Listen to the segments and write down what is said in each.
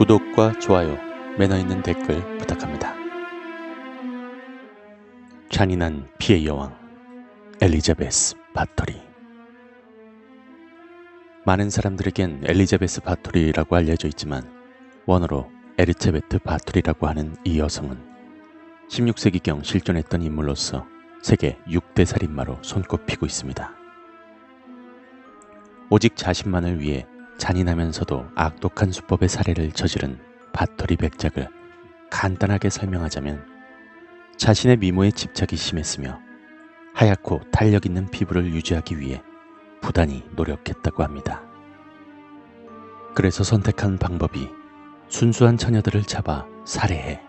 구독과 좋아요, 매너있는 댓글 부탁합니다. 잔인한 피해 여왕 엘리자베스 바토리. 많은 사람들에겐 엘리자베스 바토리라고 알려져 있지만 원어로 에리체베트 바토리라고 하는 이 여성은 16세기경 실존했던 인물로서 세계 6대 살인마로 손꼽히고 있습니다. 오직 자신만을 위해 잔인하면서도 악독한 수법의 살해를 저지른 바토리 백작을 간단하게 설명하자면 자신의 미모에 집착이 심했으며 하얗고 탄력 있는 피부를 유지하기 위해 부단히 노력했다고 합니다. 그래서 선택한 방법이 순수한 처녀들을 잡아 살해해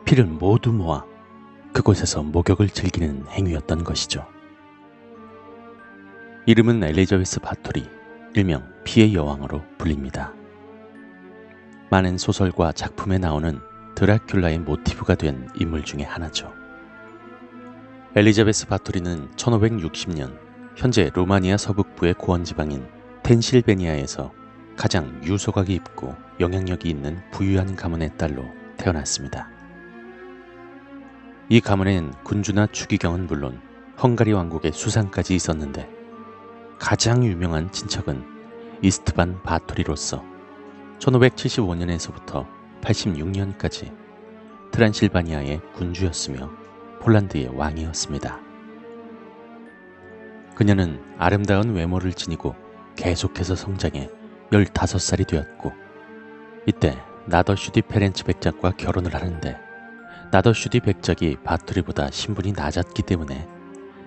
피를 모두 모아 그곳에서 목욕을 즐기는 행위였던 것이죠. 이름은 엘리자베스 바토리, 일명 피해 여왕으로 불립니다. 많은 소설과 작품에 나오는 드라큘라의 모티브가 된 인물 중에 하나죠. 엘리자베스 바토리는 1560년 현재 루마니아 서북부의 고원지방인 펜실베니아에서 가장 유서가 깊고 영향력이 있는 부유한 가문의 딸로 태어났습니다. 이 가문엔 군주나 추기경은 물론 헝가리 왕국의 수상까지 있었는데 가장 유명한 친척은 이스트반 바토리로서 1575년에서부터 86년까지 트란실바니아의 군주였으며 폴란드의 왕이었습니다. 그녀는 아름다운 외모를 지니고 계속해서 성장해 15살이 되었고 이때 나더슈디 페렌츠 백작과 결혼을 하는데 나더슈디 백작이 바토리보다 신분이 낮았기 때문에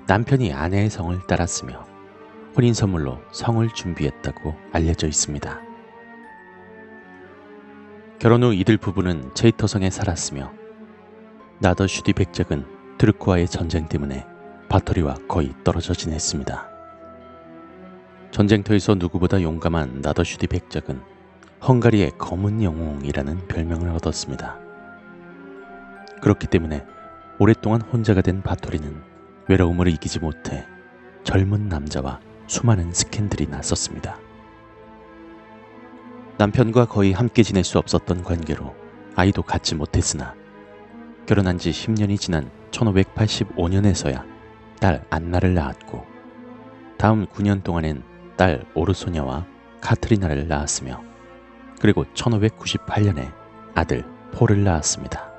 남편이 아내의 성을 따랐으며 혼인선물로 성을 준비했다고 알려져 있습니다. 결혼 후 이들 부부는 체이터성에 살았으며 나더슈디 백작은 트르크와의 전쟁 때문에 바토리와 거의 떨어져 지냈습니다. 전쟁터에서 누구보다 용감한 나더슈디 백작은 헝가리의 검은 영웅이라는 별명을 얻었습니다. 그렇기 때문에 오랫동안 혼자가 된 바토리는 외로움을 이기지 못해 젊은 남자와 수많은 스캔들이 났었습니다. 남편과 거의 함께 지낼 수 없었던 관계로 아이도 갖지 못했으나 결혼한 지 10년이 지난 1585년에서야 딸 안나를 낳았고 다음 9년 동안엔 딸 오르소냐와 카트리나를 낳았으며 그리고 1598년에 아들 폴을 낳았습니다.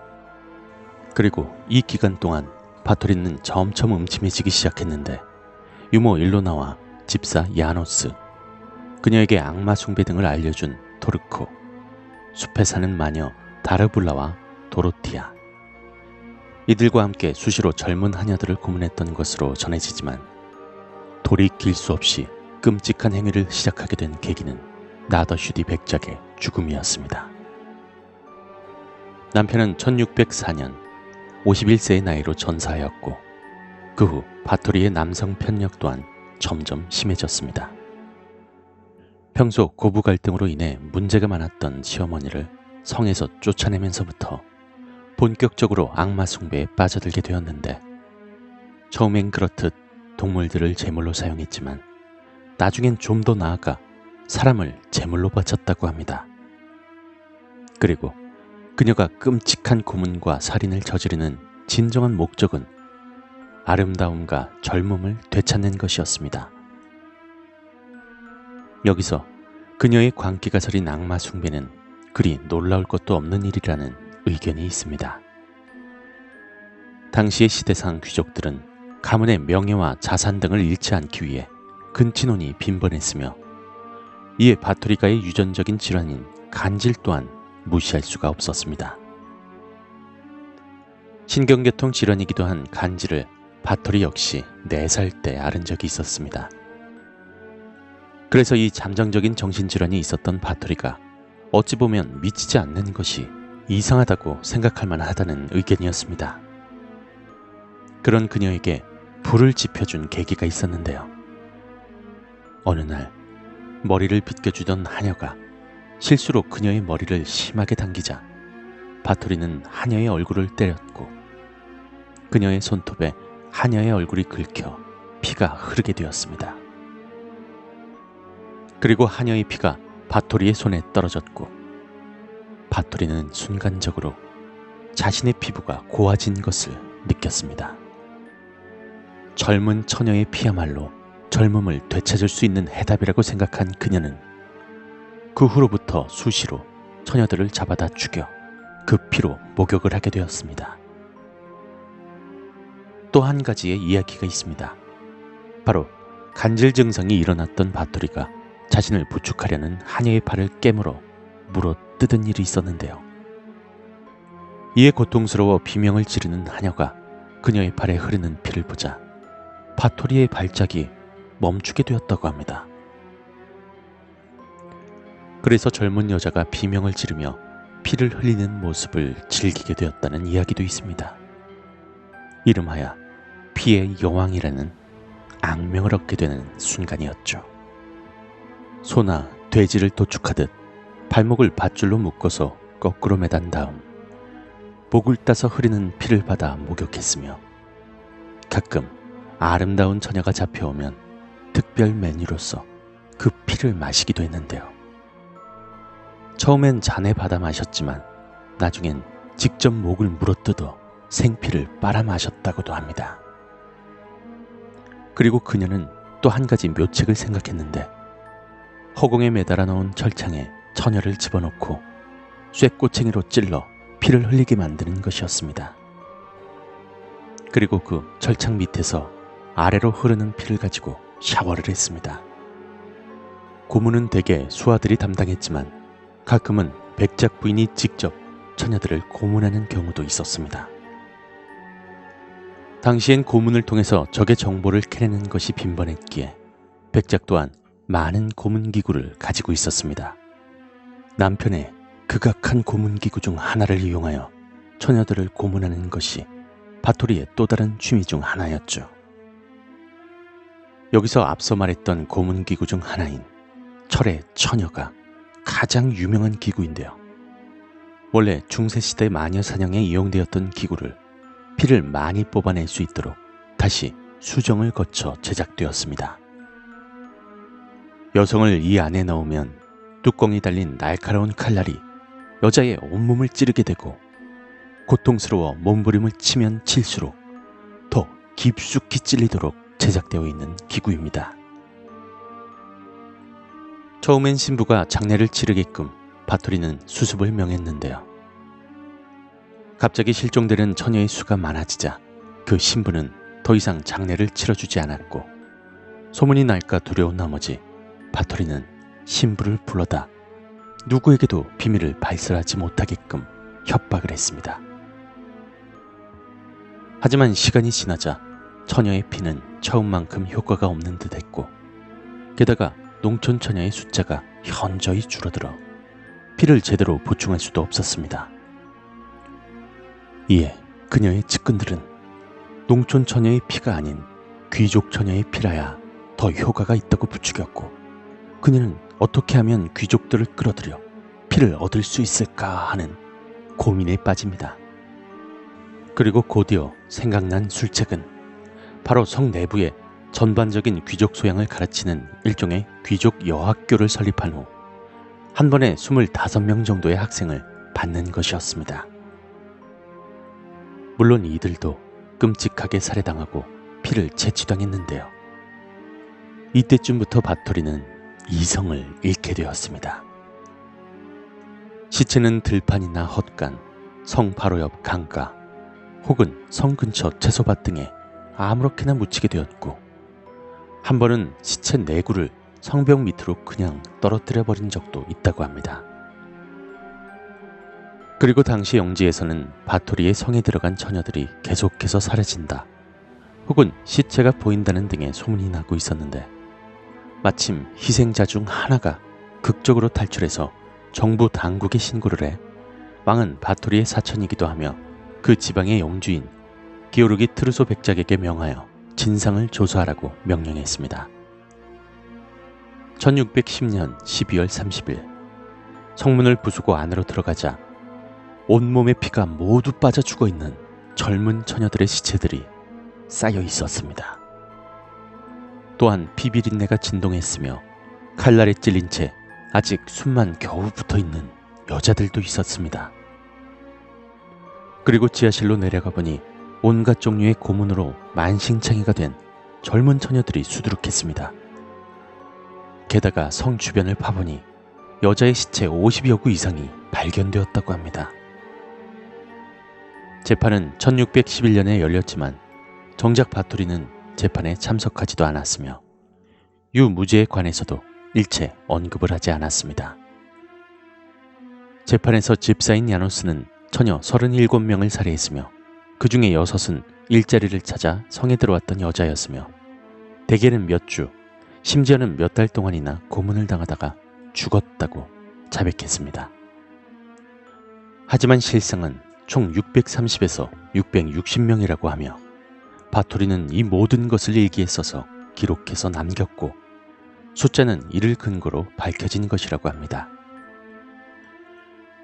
그리고 이 기간 동안 바토리는 점점 음침해지기 시작했는데 유모 일로나와 집사 야노스, 그녀에게 악마 숭배 등을 알려준 토르코, 숲에 사는 마녀 다르블라와 도로티아, 이들과 함께 수시로 젊은 하녀들을 고문했던 것으로 전해지지만 돌이킬 수 없이 끔찍한 행위를 시작하게 된 계기는 나더슈디 백작의 죽음이었습니다. 남편은 1604년 51세의 나이로 전사하였고 그 후 바토리의 남성 편력 또한 점점 심해졌습니다. 평소 고부 갈등으로 인해 문제가 많았던 시어머니를 성에서 쫓아내면서부터 본격적으로 악마 숭배에 빠져들게 되었는데 처음엔 그렇듯 동물들을 제물로 사용했지만 나중엔 좀 더 나아가 사람을 제물로 바쳤다고 합니다. 그리고 그녀가 끔찍한 고문과 살인을 저지르는 진정한 목적은 아름다움과 젊음을 되찾는 것이었습니다. 여기서 그녀의 광기가 서린 악마 숭배는 그리 놀라울 것도 없는 일이라는 의견이 있습니다. 당시의 시대상 귀족들은 가문의 명예와 자산 등을 잃지 않기 위해 근친혼이 빈번했으며 이에 바토리가의 유전적인 질환인 간질 또한 무시할 수가 없었습니다. 신경계통 질환이기도 한 간질을 바토리 역시 4살 때 앓은 적이 있었습니다. 그래서 이 잠정적인 정신질환이 있었던 바토리가 어찌 보면 미치지 않는 것이 이상하다고 생각할 만하다는 의견이었습니다. 그런 그녀에게 불을 지펴준 계기가 있었는데요. 어느 날 머리를 빗겨주던 하녀가 실수로 그녀의 머리를 심하게 당기자 바토리는 하녀의 얼굴을 때렸고 그녀의 손톱에 하녀의 얼굴이 긁혀 피가 흐르게 되었습니다. 그리고 하녀의 피가 바토리의 손에 떨어졌고 바토리는 순간적으로 자신의 피부가 고와진 것을 느꼈습니다. 젊은 처녀의 피야말로 젊음을 되찾을 수 있는 해답이라고 생각한 그녀는 그 후로부터 수시로 처녀들을 잡아다 죽여 그 피로 목욕을 하게 되었습니다. 또 한 가지의 이야기가 있습니다. 바로 간질 증상이 일어났던 바토리가 자신을 부축하려는 하녀의 팔을 깨물어 물어 뜯은 일이 있었는데요. 이에 고통스러워 비명을 지르는 하녀가 그녀의 팔에 흐르는 피를 보자 바토리의 발작이 멈추게 되었다고 합니다. 그래서 젊은 여자가 비명을 지르며 피를 흘리는 모습을 즐기게 되었다는 이야기도 있습니다. 이름하여 피의 여왕이라는 악명을 얻게 되는 순간이었죠. 소나 돼지를 도축하듯 발목을 밧줄로 묶어서 거꾸로 매단 다음 목을 따서 흐르는 피를 받아 목욕했으며 가끔 아름다운 처녀가 잡혀오면 특별 메뉴로서 그 피를 마시기도 했는데요. 처음엔 잔에 받아 마셨지만 나중엔 직접 목을 물어뜯어 생피를 빨아 마셨다고도 합니다. 그리고 그녀는 또 한 가지 묘책을 생각했는데 허공에 매달아 놓은 철창에 처녀를 집어넣고 쇠꼬챙이로 찔러 피를 흘리게 만드는 것이었습니다. 그리고 그 철창 밑에서 아래로 흐르는 피를 가지고 샤워를 했습니다. 고문은 대개 수하들이 담당했지만 가끔은 백작 부인이 직접 처녀들을 고문하는 경우도 있었습니다. 당시엔 고문을 통해서 적의 정보를 캐내는 것이 빈번했기에 백작 또한 많은 고문기구를 가지고 있었습니다. 남편의 극악한 고문기구 중 하나를 이용하여 처녀들을 고문하는 것이 바토리의 또 다른 취미 중 하나였죠. 여기서 앞서 말했던 고문기구 중 하나인 철의 처녀가 가장 유명한 기구인데요. 원래 중세시대 마녀 사냥에 이용되었던 기구를 피를 많이 뽑아낼 수 있도록 다시 수정을 거쳐 제작되었습니다. 여성을 이 안에 넣으면 뚜껑이 달린 날카로운 칼날이 여자의 온몸을 찌르게 되고 고통스러워 몸부림을 치면 칠수록 더 깊숙이 찔리도록 제작되어 있는 기구입니다. 처음엔 신부가 장례를 치르게끔 바토리는 수습을 명했는데요. 갑자기 실종되는 처녀의 수가 많아지자 그 신부는 더 이상 장례를 치러주지 않았고 소문이 날까 두려운 나머지 바토리는 신부를 불러다 누구에게도 비밀을 발설하지 못하게끔 협박을 했습니다. 하지만 시간이 지나자 처녀의 피는 처음만큼 효과가 없는 듯 했고 게다가 농촌 처녀의 숫자가 현저히 줄어들어 피를 제대로 보충할 수도 없었습니다. 이에 그녀의 측근들은 농촌 처녀의 피가 아닌 귀족 처녀의 피라야 더 효과가 있다고 부추겼고 그녀는 어떻게 하면 귀족들을 끌어들여 피를 얻을 수 있을까 하는 고민에 빠집니다. 그리고 곧이어 생각난 술책은 바로 성 내부에 전반적인 귀족 소양을 가르치는 일종의 귀족 여학교를 설립한 후 한 번에 25명 정도의 학생을 받는 것이었습니다. 물론 이들도 끔찍하게 살해당하고 피를 채취당했는데요. 이때쯤부터 바토리는 이성을 잃게 되었습니다. 시체는 들판이나 헛간, 성 바로 옆 강가 혹은 성 근처 채소밭 등에 아무렇게나 묻히게 되었고 한 번은 시체 내구를 성벽 밑으로 그냥 떨어뜨려 버린 적도 있다고 합니다. 그리고 당시 영지에서는 바토리의 성에 들어간 처녀들이 계속해서 사라진다 혹은 시체가 보인다는 등의 소문이 나고 있었는데 마침 희생자 중 하나가 극적으로 탈출해서 정부 당국에 신고를 해 왕은 바토리의 사촌이기도 하며 그 지방의 영주인 기오르기 트루소 백작에게 명하여 진상을 조사하라고 명령했습니다. 1610년 12월 30일 성문을 부수고 안으로 들어가자 온몸의 피가 모두 빠져 죽어있는 젊은 처녀들의 시체들이 쌓여 있었습니다. 또한 피비린내가 진동했으며 칼날에 찔린 채 아직 숨만 겨우 붙어있는 여자들도 있었습니다. 그리고 지하실로 내려가 보니 온갖 종류의 고문으로 만신창이가 된 젊은 처녀들이 수두룩했습니다. 게다가 성 주변을 파보니 여자의 시체 50여 구 이상이 발견되었다고 합니다. 재판은 1611년에 열렸지만 정작 바토리는 재판에 참석하지도 않았으며 유무죄에 관해서도 일체 언급을 하지 않았습니다. 재판에서 집사인 야노스는 처녀 37명을 살해했으며 그 중에 6은 일자리를 찾아 성에 들어왔던 여자였으며 대개는 몇 주, 심지어는 몇 달 동안이나 고문을 당하다가 죽었다고 자백했습니다. 하지만 실상은 총 630에서 660명이라고 하며 바토리는 이 모든 것을 일기에 써서 기록해서 남겼고 숫자는 이를 근거로 밝혀진 것이라고 합니다.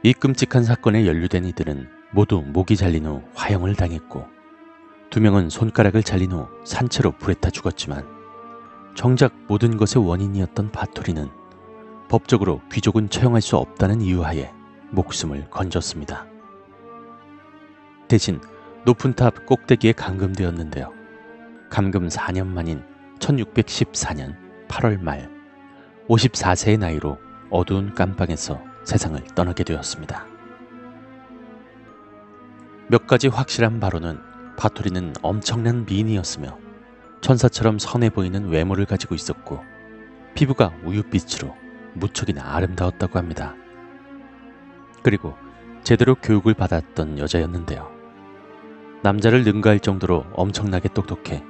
이 끔찍한 사건에 연루된 이들은 모두 목이 잘린 후 화형을 당했고 2명은 손가락을 잘린 후 산채로 불에 타 죽었지만 정작 모든 것의 원인이었던 바토리는 법적으로 귀족은 처형할 수 없다는 이유하에 목숨을 건졌습니다. 대신 높은 탑 꼭대기에 감금되었는데요. 감금 4년 만인 1614년 8월 말 54세의 나이로 어두운 깜방에서 세상을 떠나게 되었습니다. 몇 가지 확실한 바로는 바토리는 엄청난 미인이었으며 천사처럼 선해 보이는 외모를 가지고 있었고 피부가 우윳빛으로 무척이나 아름다웠다고 합니다. 그리고 제대로 교육을 받았던 여자였는데요. 남자를 능가할 정도로 엄청나게 똑똑해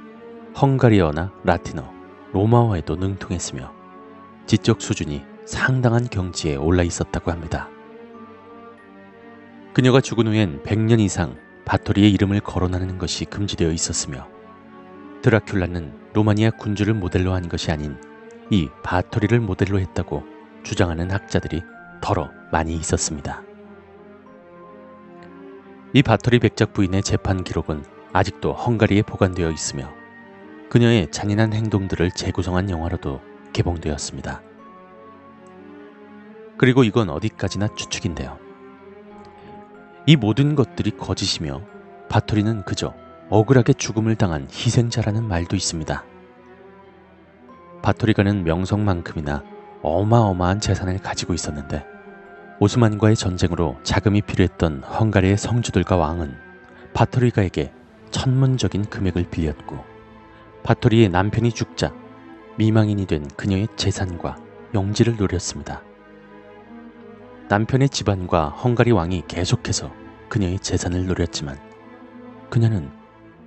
헝가리어나 라틴어, 로마어에도 능통했으며 지적 수준이 상당한 경지에 올라 있었다고 합니다. 그녀가 죽은 후엔 100년 이상 바토리의 이름을 거론하는 것이 금지되어 있었으며 드라큘라는 로마니아 군주를 모델로 한 것이 아닌 이 바토리를 모델로 했다고 주장하는 학자들이 더러 많이 있었습니다. 이 바토리 백작 부인의 재판 기록은 아직도 헝가리에 보관되어 있으며 그녀의 잔인한 행동들을 재구성한 영화로도 개봉되었습니다. 그리고 이건 어디까지나 추측인데요. 이 모든 것들이 거짓이며 바토리는 그저 억울하게 죽음을 당한 희생자라는 말도 있습니다. 바토리가는 명성만큼이나 어마어마한 재산을 가지고 있었는데 오스만과의 전쟁으로 자금이 필요했던 헝가리의 성주들과 왕은 바토리가에게 천문적인 금액을 빌렸고 바토리의 남편이 죽자 미망인이 된 그녀의 재산과 영지를 노렸습니다. 남편의 집안과 헝가리 왕이 계속해서 그녀의 재산을 노렸지만 그녀는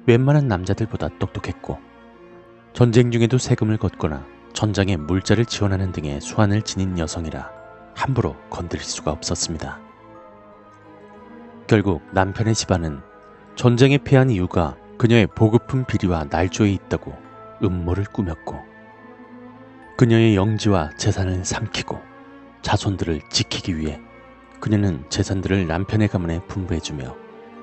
웬만한 남자들보다 똑똑했고 전쟁 중에도 세금을 걷거나 전장에 물자를 지원하는 등의 수완을 지닌 여성이라 함부로 건드릴 수가 없었습니다. 결국 남편의 집안은 전쟁에 패한 이유가 그녀의 보급품 비리와 날조에 있다고 음모를 꾸몄고 그녀의 영지와 재산을 삼키고 자손들을 지키기 위해 그녀는 재산들을 남편의 가문에 분배해주며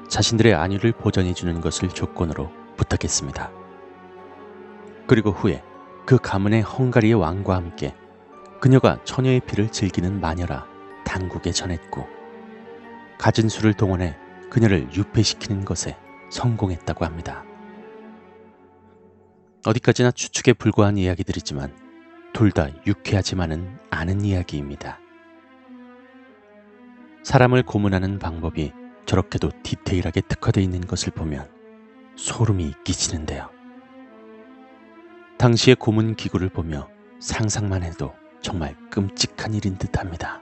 자신들의 안위를 보전해주는 것을 조건으로 부탁했습니다. 그리고 후에 그 가문의 헝가리의 왕과 함께 그녀가 처녀의 피를 즐기는 마녀라 당국에 전했고 가진 수를 동원해 그녀를 유폐시키는 것에 성공했다고 합니다. 어디까지나 추측에 불과한 이야기들이지만 둘 다 유쾌하지만은 않은 이야기입니다. 사람을 고문하는 방법이 저렇게도 디테일하게 특화되어 있는 것을 보면 소름이 끼치는데요. 당시의 고문 기구를 보며 상상만 해도 정말 끔찍한 일인 듯합니다.